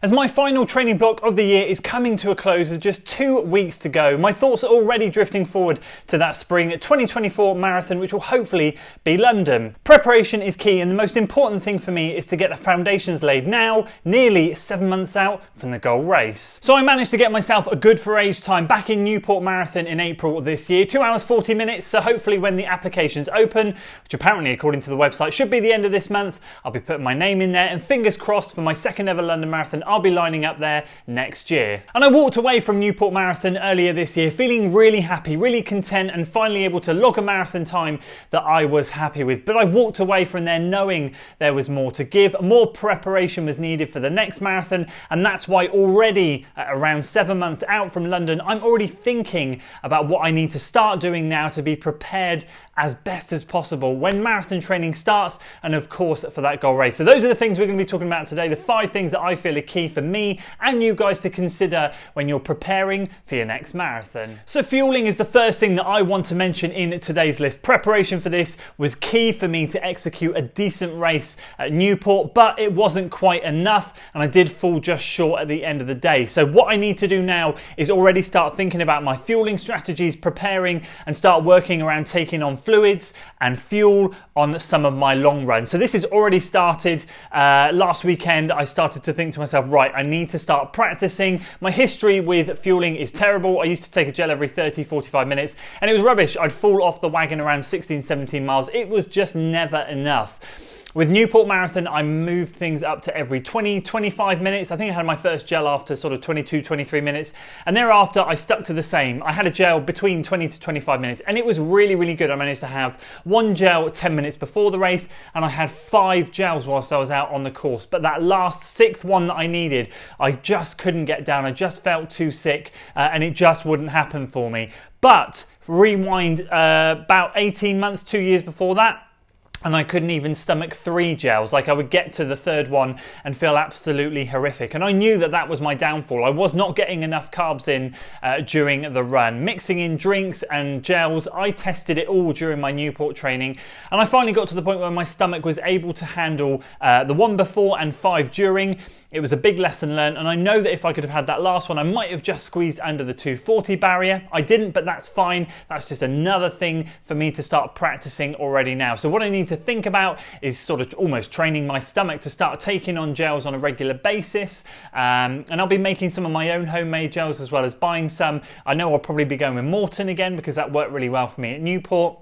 As my final training block of the year is coming to a close with just 2 weeks to go, my thoughts are already drifting forward to that spring 2024 marathon, which will hopefully be London. Preparation is key, and the most important thing for me is to get the foundations laid now, nearly 7 months out from the goal race. So I managed to get myself a good for age time back in Newport Marathon in April this year, 2 hours 40 minutes, so hopefully when the applications open, which apparently according to the website should be the end of this month, I'll be putting my name in there, and fingers crossed for my second ever London Marathon, I'll be lining up there next year. And I walked away from Newport Marathon earlier this year feeling really happy, really content, and finally able to log a marathon time that I was happy with. But I walked away from there knowing there was more to give, more preparation was needed for the next marathon, and that's why already at around 7 months out from London, I'm already thinking about what I need to start doing now to be prepared as best as possible when marathon training starts, and of course for that goal race. So those are the things we're going to be talking about today, the 5 things that I feel are key for me and you guys to consider when you're preparing for your next marathon. So fueling is the first thing that I want to mention in today's list. Preparation for this was key for me to execute a decent race at Newport, but it wasn't quite enough and I did fall just short at the end of the day. So what I need to do now is already start thinking about my fueling strategies, preparing, and start working around taking on fluids and fuel on some of my long runs. So this has already started. Last weekend I started to think to myself, right, I need to start practicing. My history with fueling is terrible. I used to take a gel every 30-45 minutes and it was rubbish. I'd fall off the wagon around 16-17 miles. It was just never enough. With Newport Marathon, I moved things up to every 20-25 minutes. I think I had my first gel after sort of 22-23 minutes. And thereafter, I stuck to the same. I had a gel between 20 to 25 minutes and it was really, really good. I managed to have 1 gel 10 minutes before the race and I had 5 gels whilst I was out on the course. But that last 6th one that I needed, I just couldn't get down. I just felt too sick and it just wouldn't happen for me. But rewind about 18 months, 2 years before that, and I couldn't even stomach 3 gels. Like I would get to the 3rd one and feel absolutely horrific. And I knew that that was my downfall. I was not getting enough carbs in during the run. Mixing in drinks and gels, I tested it all during my Newport training. And I finally got to the point where my stomach was able to handle the 1 before and 5 during. It was a big lesson learned, and I know that if I could have had that last one, I might have just squeezed under the 240 barrier. I didn't, but that's fine. That's just another thing for me to start practicing already now. So what I need to think about is sort of almost training my stomach to start taking on gels on a regular basis. And I'll be making some of my own homemade gels as well as buying some. I know I'll probably be going with Morton again because that worked really well for me at Newport.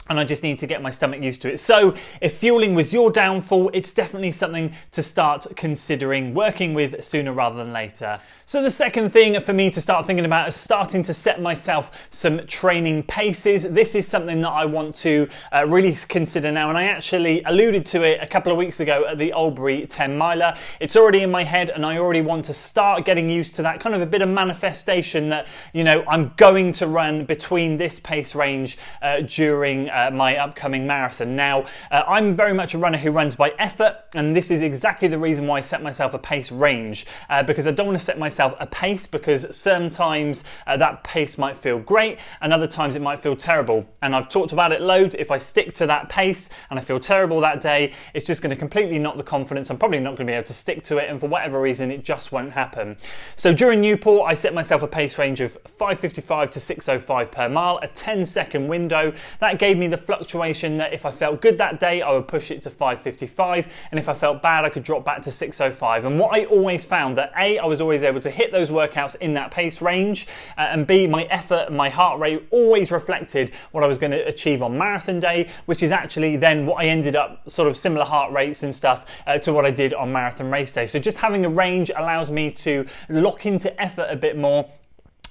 And I just need to get my stomach used to it. So if fueling was your downfall, it's definitely something to start considering working with sooner rather than later. So the second thing for me to start thinking about is starting to set myself some training paces. This is something that I want to really consider now, and I actually alluded to it a couple of weeks ago at the Albury 10 miler. It's already in my head and I already want to start getting used to that kind of a bit of manifestation that, you know, I'm going to run between this pace range during my upcoming marathon. Now, I'm very much a runner who runs by effort, and this is exactly the reason why I set myself a pace range, because I don't want to set myself a pace because sometimes that pace might feel great and other times it might feel terrible. And I've talked about it loads. If I stick to that pace and I feel terrible that day, it's just going to completely knock the confidence. I'm probably not going to be able to stick to it, and for whatever reason, it just won't happen. So during Newport, I set myself a pace range of 5:55 to 6:05 per mile, a 10-second window. That gave me the fluctuation that if I felt good that day, I would push it to 5:55, and if I felt bad, I could drop back to 6:05. And what I always found that A, I was always able to hit those workouts in that pace range, and B, my effort and my heart rate always reflected what I was going to achieve on marathon day, which is actually then what I ended up sort of similar heart rates and stuff to what I did on marathon race day. So just having a range allows me to lock into effort a bit more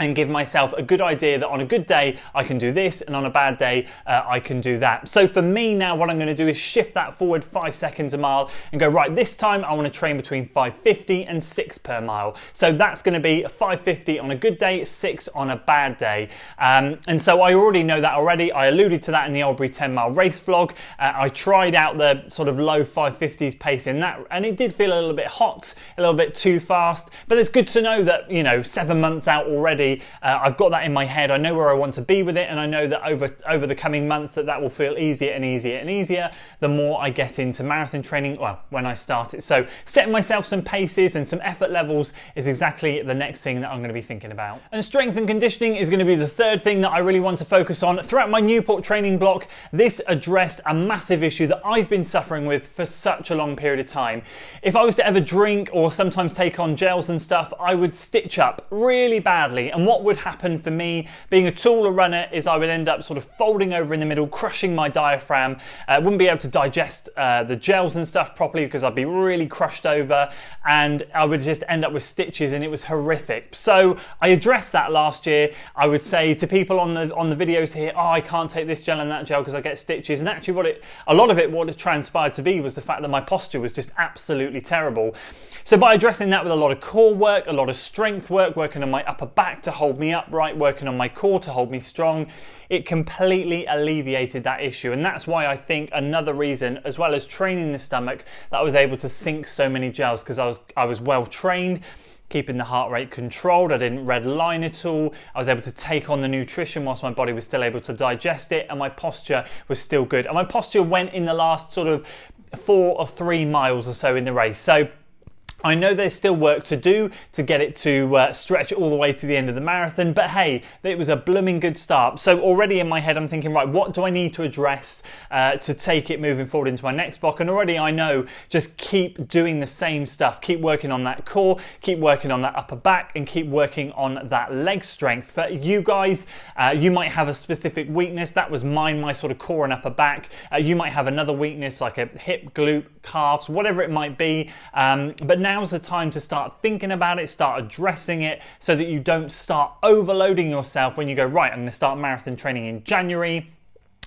and give myself a good idea that on a good day I can do this, and on a bad day I can do that. So for me now, what I'm going to do is shift that forward 5 seconds a mile and go, right, this time I want to train between 5:50 and 6 per mile. So that's going to be 5:50 on a good day, 6 on a bad day. And so I already know that already. I alluded to that in the Albury 10 mile race vlog. I tried out the sort of low 5:50s pace in that, and it did feel a little bit hot, a little bit too fast, but it's good to know that, you know, 7 months out already, already. I've got that in my head. I know where I want to be with it, and I know that over the coming months that will feel easier and easier and easier the more I get into marathon training, well, when I start it. So setting myself some paces and some effort levels is exactly the next thing that I'm going to be thinking about. And strength and conditioning is going to be the third thing that I really want to focus on. Throughout my Newport training block, this addressed a massive issue that I've been suffering with for such a long period of time. If I was to ever drink or sometimes take on gels and stuff, I would stitch up really badly. And what would happen for me, being a taller runner, is I would end up sort of folding over in the middle, crushing my diaphragm. Wouldn't be able to digest the gels and stuff properly because I'd be really crushed over, and I would just end up with stitches, and it was horrific. So I addressed that last year. I would say to people on the videos here, oh, I can't take this gel and that gel because I get stitches. And actually what it transpired to be was the fact that my posture was just absolutely terrible. So by addressing that with a lot of core work, a lot of strength work, working on my upper back to hold me upright, working on my core to hold me strong, it completely alleviated that issue. And that's why I think another reason, as well as training the stomach, that I was able to sink so many gels, because I was well trained, keeping the heart rate controlled. I didn't red line at all. I was able to take on the nutrition whilst my body was still able to digest it, and my posture was still good. And my posture went in the last sort of 4 or 3 miles or so in the race. So I know there's still work to do to get it to stretch all the way to the end of the marathon, but hey, it was a blooming good start. So already in my head I'm thinking, right, what do I need to address to take it moving forward into my next block? And already I know, just keep doing the same stuff. Keep working on that core, keep working on that upper back, and keep working on that leg strength. For you guys, you might have a specific weakness. That was mine, my sort of core and upper back. You might have another weakness like a hip, glute, calves, whatever it might be. But now's the time to start thinking about it, start addressing it, so that you don't start overloading yourself when you go, right, I'm going to start marathon training in January.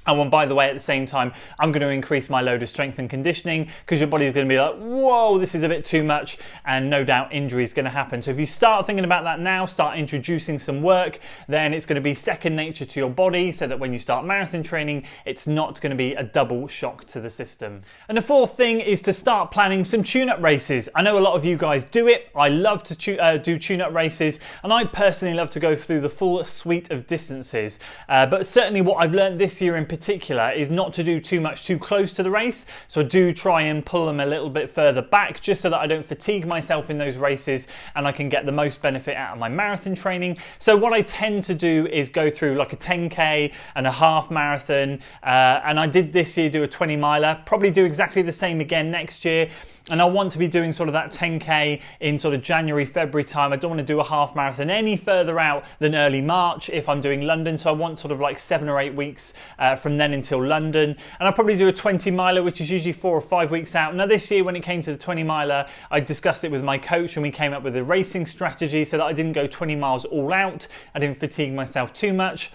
And by the way, at the same time, I'm going to increase my load of strength and conditioning, because your body's going to be like, whoa, this is a bit too much, and no doubt injury is going to happen. So if you start thinking about that now, start introducing some work, then it's going to be second nature to your body, so that when you start marathon training, it's not going to be a double shock to the system. And the fourth thing is to start planning some tune-up races. I know a lot of you guys do it. I love to do tune-up races, and I personally love to go through the full suite of distances. But certainly what I've learned this year in particular is not to do too much too close to the race. So I do try and pull them a little bit further back, just so that I don't fatigue myself in those races and I can get the most benefit out of my marathon training. So what I tend to do is go through like a 10k and a half marathon, and I did this year do a 20 miler, probably do exactly the same again next year. And I want to be doing sort of that 10k in sort of January, February time. I don't want to do a half marathon any further out than early March if I'm doing London. So I want sort of like 7 or 8 weeks from then until London. And I'll probably do a 20 miler, which is usually 4 or 5 weeks out. Now this year, when it came to the 20 miler, I discussed it with my coach, and we came up with a racing strategy so that I didn't go 20 miles all out. I didn't fatigue myself too much.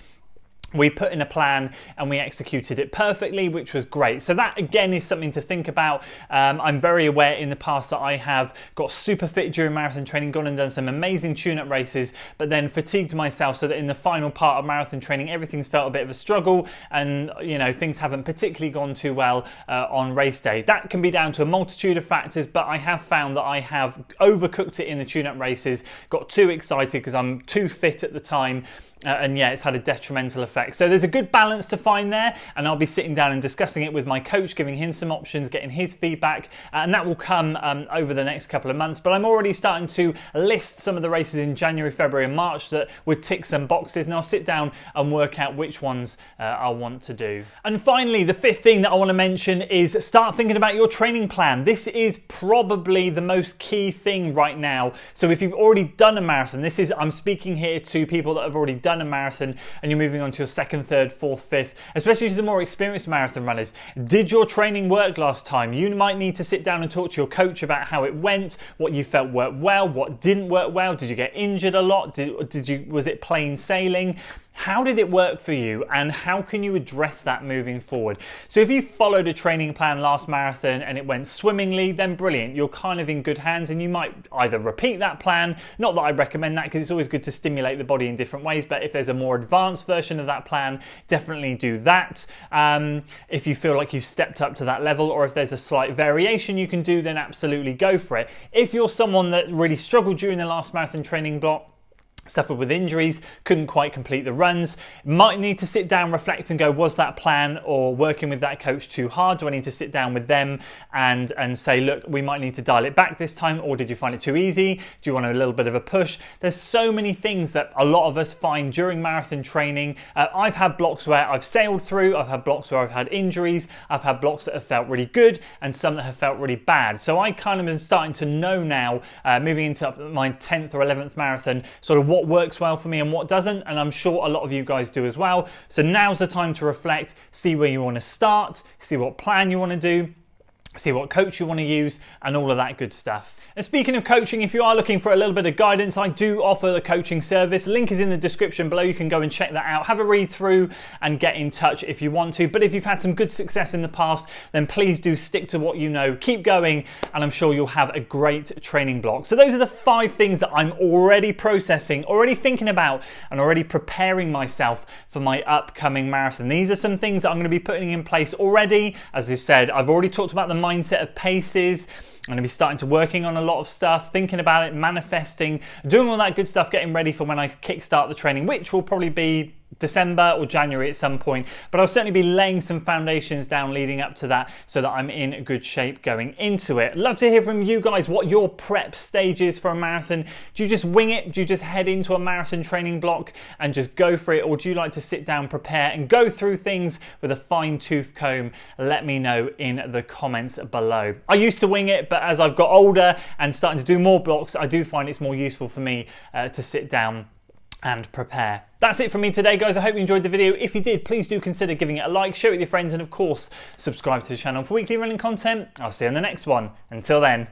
We put in a plan and we executed it perfectly, which was great. So that again is something to think about. I'm very aware in the past that I have got super fit during marathon training, gone and done some amazing tune-up races, but then fatigued myself so that in the final part of marathon training, everything's felt a bit of a struggle, and you know, things haven't particularly gone too well on race day. That can be down to a multitude of factors, but I have found that I have overcooked it in the tune-up races, got too excited because I'm too fit at the time. And yeah, it's had a detrimental effect. So there's a good balance to find there, and I'll be sitting down and discussing it with my coach, giving him some options, getting his feedback, and that will come over the next couple of months. But I'm already starting to list some of the races in January, February and March that would tick some boxes, and I'll sit down and work out which ones I want to do. And finally, the fifth thing that I want to mention is start thinking about your training plan. This is probably the most key thing right now. So if you've already done a marathon, I'm speaking here to people that have already done a marathon and you're moving on to your second, third, fourth, fifth, especially to the more experienced marathon runners. Did your training work last time? You might need to sit down and talk to your coach about how it went, what you felt worked well, what didn't work well. Did you get injured a lot? Was it plain sailing? How did it work for you, and how can you address that moving forward? So if you followed a training plan last marathon and it went swimmingly, then brilliant, you're kind of in good hands, and you might either repeat that plan. Not that I recommend that, because it's always good to stimulate the body in different ways, but if there's a more advanced version of that plan, definitely do that. If you feel like you've stepped up to that level, or if there's a slight variation you can do, then absolutely go for it. If you're someone that really struggled during the last marathon training block, suffered with injuries, couldn't quite complete the runs. Might need to sit down, reflect and go, was that plan or working with that coach too hard? Do I need to sit down with them and say, look, we might need to dial it back this time, or did you find it too easy? Do you want a little bit of a push? There's so many things that a lot of us find during marathon training. I've had blocks where I've sailed through, I've had blocks where I've had injuries, I've had blocks that have felt really good and some that have felt really bad. So I kind of am starting to know now, moving into my 10th or 11th marathon, sort of what works well for me and what doesn't, and I'm sure a lot of you guys do as well. So now's the time to reflect, see where you want to start, see what plan you want to do, see what coach you want to use, and all of that good stuff. And speaking of coaching, if you are looking for a little bit of guidance, I do offer the coaching service. Link is in the description below. You can go and check that out. Have a read through and get in touch if you want to. But if you've had some good success in the past, then please do stick to what you know. Keep going, and I'm sure you'll have a great training block. So those are the 5 things that I'm already processing, already thinking about, and already preparing myself for my upcoming marathon. These are some things that I'm going to be putting in place already. As I said, I've already talked about the mindset of paces. I'm going to be starting to working on a lot of stuff, thinking about it, manifesting, doing all that good stuff, getting ready for when I kickstart the training, which will probably be December or January at some point, but I'll certainly be laying some foundations down leading up to that so that I'm in good shape going into it. Love to hear from you guys what your prep stage is for a marathon. Do you just wing it? Do you just head into a marathon training block and just go for it? Or do you like to sit down, prepare and go through things with a fine-tooth comb? Let me know in the comments below. I used to wing it, but as I've got older and starting to do more blocks, I do find it's more useful for me to sit down and prepare. That's it from me today, guys. I hope you enjoyed the video. If you did, please do consider giving it a like, share it with your friends, and of course, subscribe to the channel for weekly running content. I'll see you on the next one. Until then.